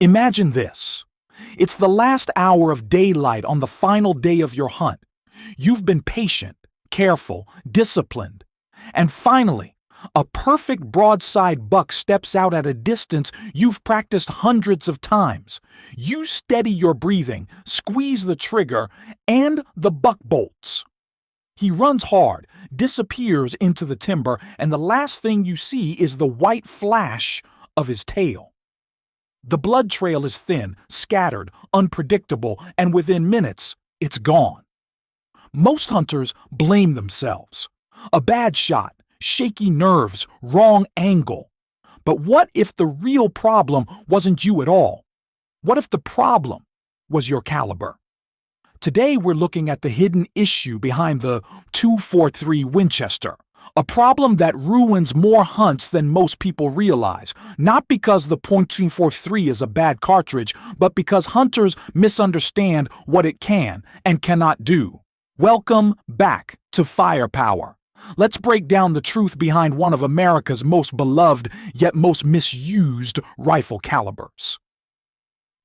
Imagine this. It's the last hour of daylight on the final day of your hunt. You've been patient, careful, disciplined. And finally, a perfect broadside buck steps out at a distance you've practiced hundreds of times. You steady your breathing, squeeze the trigger, and the buck bolts. He runs hard, disappears into the timber, and the last thing you see is the white flash of his tail. The blood trail is thin, scattered, unpredictable, and within minutes, it's gone. Most hunters blame themselves. A bad shot, shaky nerves, wrong angle. But what if the real problem wasn't you at all? What if the problem was your caliber? Today we're looking at the hidden issue behind the .243 Winchester, a problem that ruins more hunts than most people realize, not because the .243 is a bad cartridge, but because hunters misunderstand what it can and cannot do. Welcome back to Firepower. Let's break down the truth behind one of America's most beloved yet most misused rifle calibers.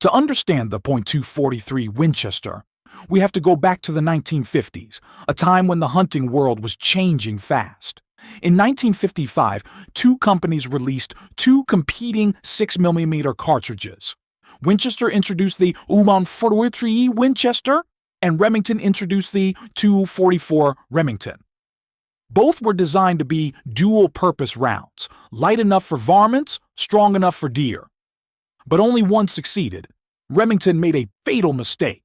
To understand the .243 Winchester, we have to go back to the 1950s, a time when the hunting world was changing fast. In 1955, two companies released two competing 6mm cartridges. Winchester introduced the unnoticed Winchester, and Remington introduced the .244 Remington. Both were designed to be dual-purpose rounds, light enough for varmints, strong enough for deer. But only one succeeded. Remington made a fatal mistake.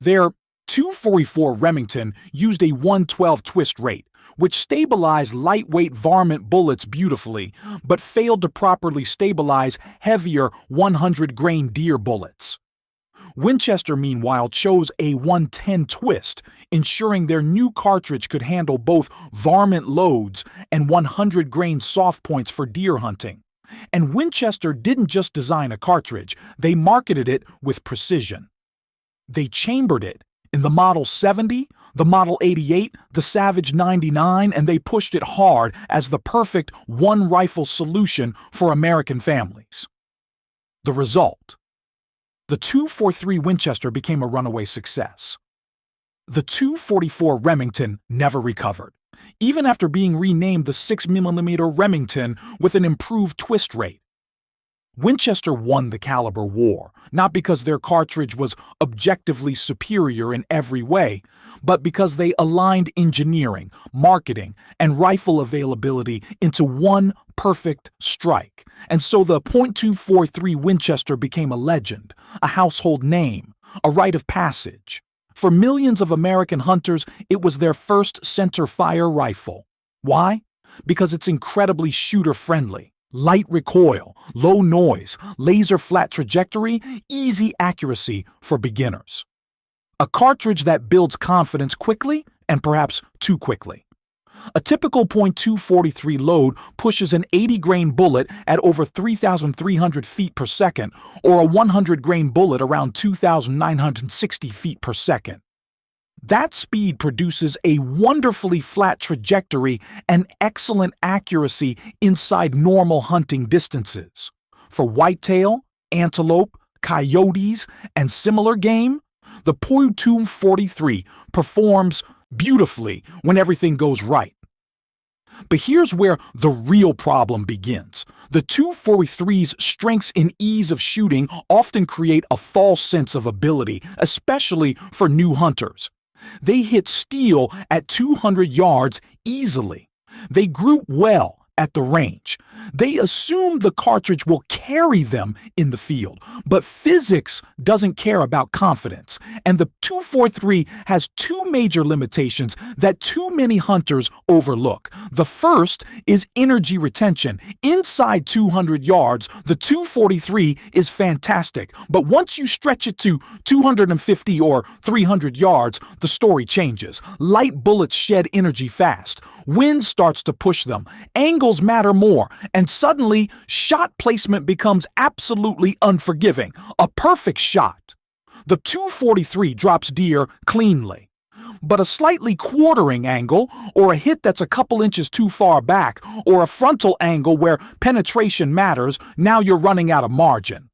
Their .244 Remington used a 1/12 twist rate, which stabilized lightweight varmint bullets beautifully, but failed to properly stabilize heavier 100-grain deer bullets. Winchester, meanwhile, chose a 110 twist, ensuring their new cartridge could handle both varmint loads and 100-grain soft points for deer hunting. And Winchester didn't just design a cartridge, they marketed it with precision. They chambered it in the Model 70, the Model 88, the Savage 99, and they pushed it hard as the perfect one-rifle solution for American families. The result: the .243 Winchester became a runaway success. The .244 Remington never recovered, even after being renamed the 6mm Remington with an improved twist rate. Winchester won the caliber war, not because their cartridge was objectively superior in every way, but because they aligned engineering, marketing, and rifle availability into one perfect strike. And so the .243 Winchester became a legend, a household name, a rite of passage. For millions of American hunters, it was their first center-fire rifle. Why? Because it's incredibly shooter-friendly. Light recoil, low noise, laser flat trajectory, easy accuracy for beginners. A cartridge that builds confidence quickly and perhaps too quickly. A typical .243 load pushes an 80-grain bullet at over 3,300 feet per second, or a 100-grain bullet around 2,960 feet per second. That speed produces a wonderfully flat trajectory and excellent accuracy inside normal hunting distances. For whitetail, antelope, coyotes, and similar game, the .243 performs beautifully when everything goes right. But here's where the real problem begins. The .243's strengths and ease of shooting often create a false sense of ability, especially for new hunters. They hit steel at 200 yards easily. They group well at the range. They assume the cartridge will carry them in the field, but physics doesn't care about confidence, and the .243 has two major limitations that too many hunters overlook. The first is energy retention. Inside 200 yards, the .243 is fantastic, but once you stretch it to 250 or 300 yards, the story changes. Light bullets shed energy fast. Wind starts to push them. Angles matter more, and suddenly, shot placement becomes absolutely unforgiving. A perfect shot. The .243 drops deer cleanly. But a slightly quartering angle, or a hit that's a couple inches too far back, or a frontal angle where penetration matters, now you're running out of margin.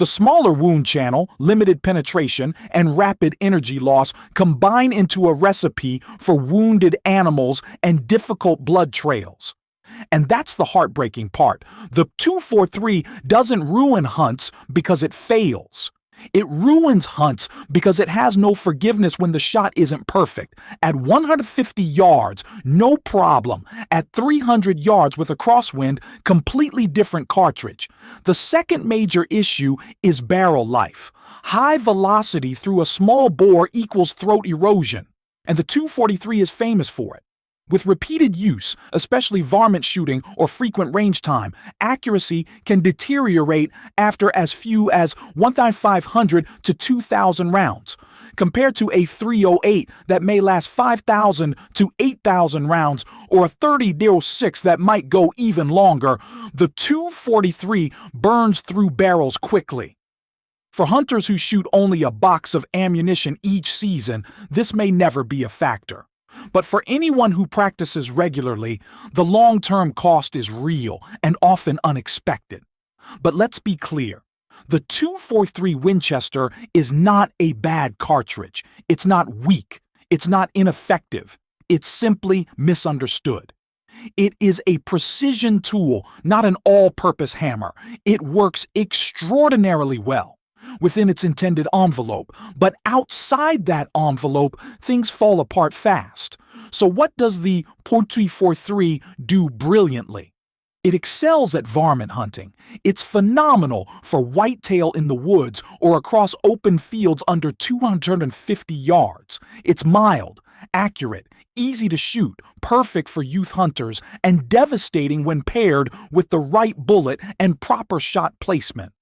The smaller wound channel, limited penetration, and rapid energy loss combine into a recipe for wounded animals and difficult blood trails. And that's the heartbreaking part. The 243 doesn't ruin hunts because it fails. It ruins hunts because it has no forgiveness when the shot isn't perfect. At 150 yards, no problem. At 300 yards with a crosswind, completely different cartridge. The second major issue is barrel life. High velocity through a small bore equals throat erosion, and the 243 is famous for it. With repeated use, especially varmint shooting or frequent range time, accuracy can deteriorate after as few as 1,500 to 2,000 rounds, compared to a 308 that may last 5,000 to 8,000 rounds, or a 30-06 that might go even longer. The 243 burns through barrels quickly. For hunters who shoot only a box of ammunition each season, this may never be a factor. But for anyone who practices regularly, the long-term cost is real and often unexpected. But let's be clear. The 243 Winchester is not a bad cartridge. It's not weak. It's not ineffective. It's simply misunderstood. It is a precision tool, not an all-purpose hammer. It works extraordinarily well within its intended envelope, but outside that envelope, things fall apart fast. So what does the .243 do brilliantly? It excels at varmint hunting. It's phenomenal for whitetail in the woods or across open fields under 250 yards. It's mild, accurate, easy to shoot, perfect for youth hunters, and devastating when paired with the right bullet and proper shot placement.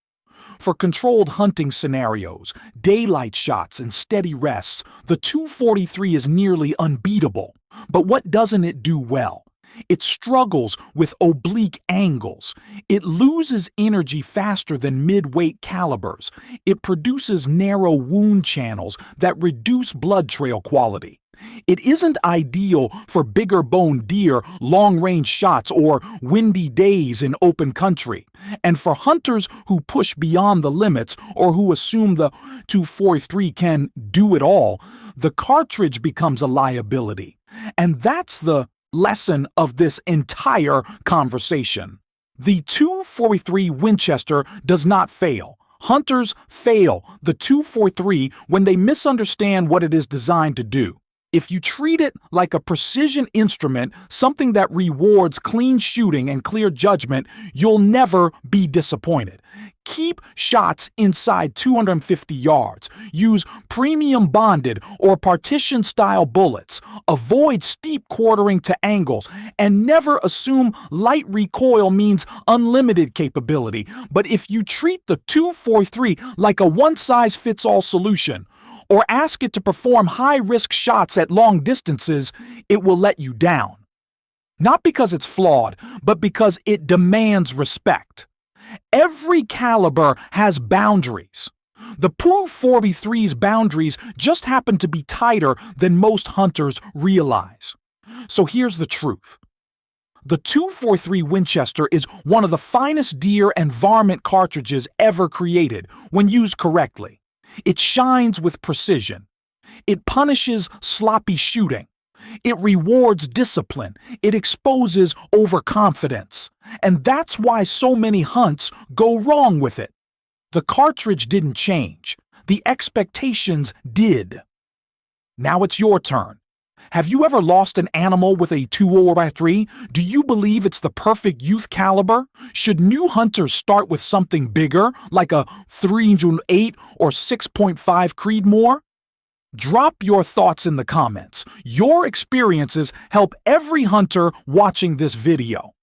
For controlled hunting scenarios, daylight shots, and steady rests, the 243 is nearly unbeatable. But what doesn't it do well? It struggles with oblique angles. It loses energy faster than mid-weight calibers. It produces narrow wound channels that reduce blood trail quality. It isn't ideal for bigger bone deer, long-range shots, or windy days in open country. And for hunters who push beyond the limits or who assume the 243 can do it all, the cartridge becomes a liability. And that's the lesson of this entire conversation. The 243 Winchester does not fail. Hunters fail the 243 when they misunderstand what it is designed to do. If you treat it like a precision instrument, something that rewards clean shooting and clear judgment, you'll never be disappointed. Keep shots inside 250 yards. Use premium bonded or partition-style bullets. Avoid steep quartering to angles, and never assume light recoil means unlimited capability. But if you treat the 243 like a one-size-fits-all solution, or ask it to perform high-risk shots at long distances, it will let you down. Not because it's flawed, but because it demands respect. Every caliber has boundaries. The .243's boundaries just happen to be tighter than most hunters realize. So here's the truth. The 243 Winchester is one of the finest deer and varmint cartridges ever created when used correctly. It shines with precision. It punishes sloppy shooting. It rewards discipline. It exposes overconfidence. And that's why so many hunts go wrong with it. The cartridge didn't change. The expectations did. Now it's your turn. Have you ever lost an animal with a 243? Do you believe it's the perfect youth caliber? Should new hunters start with something bigger, like a 308 or 6.5 Creedmoor? Drop your thoughts in the comments. Your experiences help every hunter watching this video.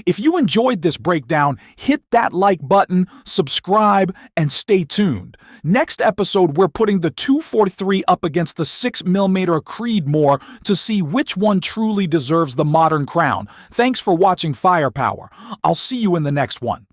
If you enjoyed this breakdown, hit that like button, subscribe, and stay tuned. Next episode, we're putting the 243 up against the 6mm Creedmoor to see which one truly deserves the modern crown. Thanks for watching Firepower. I'll see you in the next one.